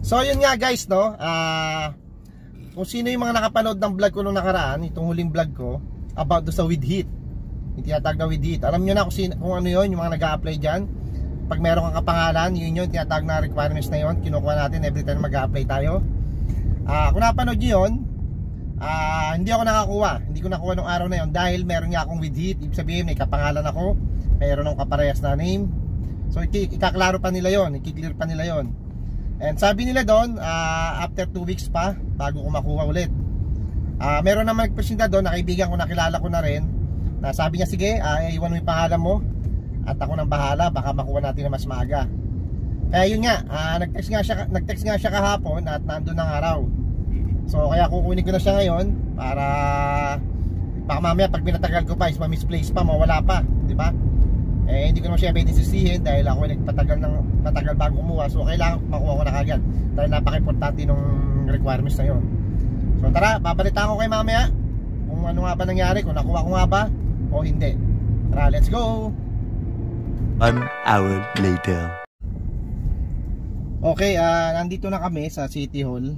So yun nga guys, no, kung sino yung mga nakapanood ng vlog ko nung nakaraan, itong huling vlog ko about do sa with heat, yung tinatawag na with heat, alam nyo na kung ano yun, yung mga nag-a-apply dyan. Pag meron kang kapangalan, yun yung tinatawag na requirements na yun, kinukuha natin every time mag-a-apply tayo. Kung napanood nyo yun, hindi ako nakakuha, hindi ko nakuha nung araw na yun dahil meron nga akong with heat. Ibig sabihin may kapangalan ako, meron akong kaparehas na name. So ikaklaro pa nila yon, ikiklear pa nila yon. And sabi nila doon, after 2 weeks pa bago ko makuha ulit. Meron naman nagpresenta doon na kaibigan ko, nakilala ko na rin, na sabi niya sige, iwan mo yung pangalan mo at ako nang bahala, baka makuha natin na mas maaga. Kaya yun nga, nag-text nga siya kahapon at nandun ng araw. So kaya kukunin ko na siya ngayon para baka mamaya pag pinatagal ko pa is ma-misplace pa, mawala pa, di ba? Hindi ko naman siya pwede sisihin dahil ako matagal bago kumuha. So kailangan makuha ko na kagad dahil napaka-importante nung requirements na yun. So tara, babalitaan ko kay mamaya kung ano nga ba nangyari, kung nakuha ko nga ba o hindi. Tara, let's go! 1 hour later. Okay, nandito na kami sa City Hall.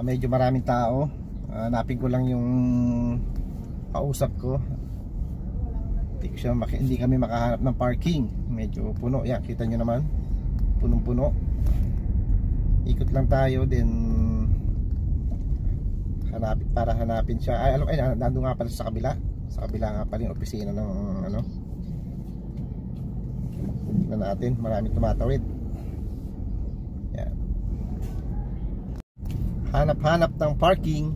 Medyo maraming tao. Hanapin ko lang yung kausap ko. Hindi kami makahanap ng parking. Medyo puno. Yan, kita nyo naman. Punong-puno. Ikot lang tayo, then hanapin siya. Nandun nga pala sa kabila. Sa kabila nga pala yung opisina ng ano. Tingnan natin, maraming tumatawid. Yan. Hanap-hanap ng parking.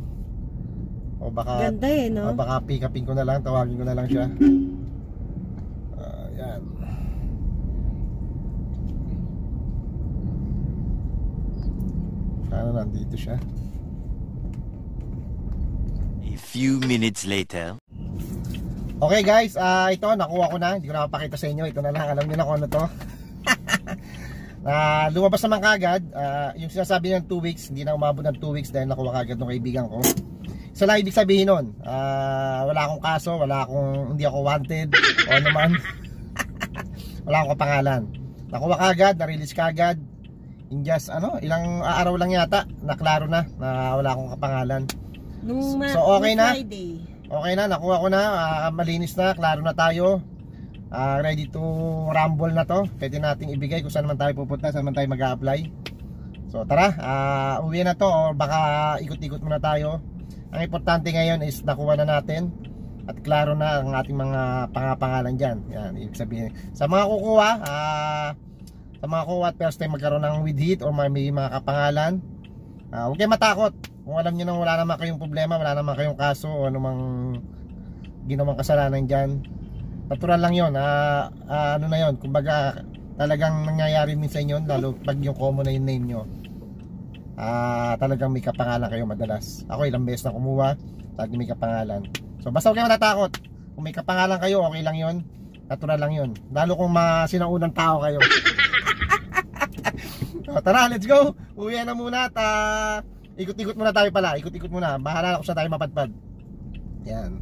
O baka ganda no? O baka pick-upin ko na lang, tawagin ko na lang siya. Yan. Sana nandito siya. A few minutes later. Okay guys, ito nakuha ko na. Hindi ko na mapakita sa inyo. Ito na lang, alam niyo na kung ano to. Lumabas naman kagad. Yung sinasabi ng 2 weeks, hindi na umabot ng 2 weeks dahil nakuha kagad ng kaibigan ko. So lang ibig sabihin nun, wala akong kaso, hindi ako wanted o naman. Wala akong kapangalan. Nakuha kagad, na-release kagad. In just ilang araw lang yata, naklaro na wala akong kapangalan. So okay na. Friday. Okay na, nakuha ko na, malinis na, klaro na tayo. Ready to rumble na to. Pwede nating ibigay kung saan man tayo pupunta, saan man tayo mag-a-apply. So tara, uwi na to o baka ikot-ikot muna tayo. Ang importante ngayon is nakuha na natin at klaro na ang ating mga pangalan dyan. Yan, ibig sabihin. Sa mga kukuha, at first time magkaroon ng with heat o may mga kapangalan, huwag kayo matakot. Kung alam nyo nang wala naman kayong problema, wala naman kayong kaso o anumang ginawang kasalanan dyan, natural lang yun. Ano na yun, kumbaga talagang nangyayari minsan yun, lalo pag yung common na yung name nyo. Talagang may kapangalan kayo madalas. Ako ilang beses na kumuha, lagi may kapangalan. So basta huwag kayo matatakot. Kung may kapangalan kayo, okay lang yun. Natural lang yun. Lalo kung sinaunang tao kayo. So, tara, let's go. Uwi na muna at ikot-ikot muna tayo pala. Ikot-ikot muna. Bahala ako sa tayo mapadpad. Yan.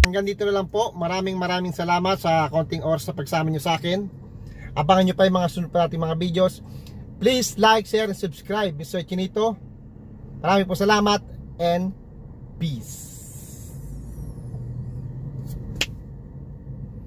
Hanggang dito na lang po. Maraming salamat sa konting oras sa pagsama nyo sa akin. Abangan nyo pa yung mga sunod pa nating mga videos. Please like, share, and subscribe. Mr. Chinito, maraming po salamat and peace.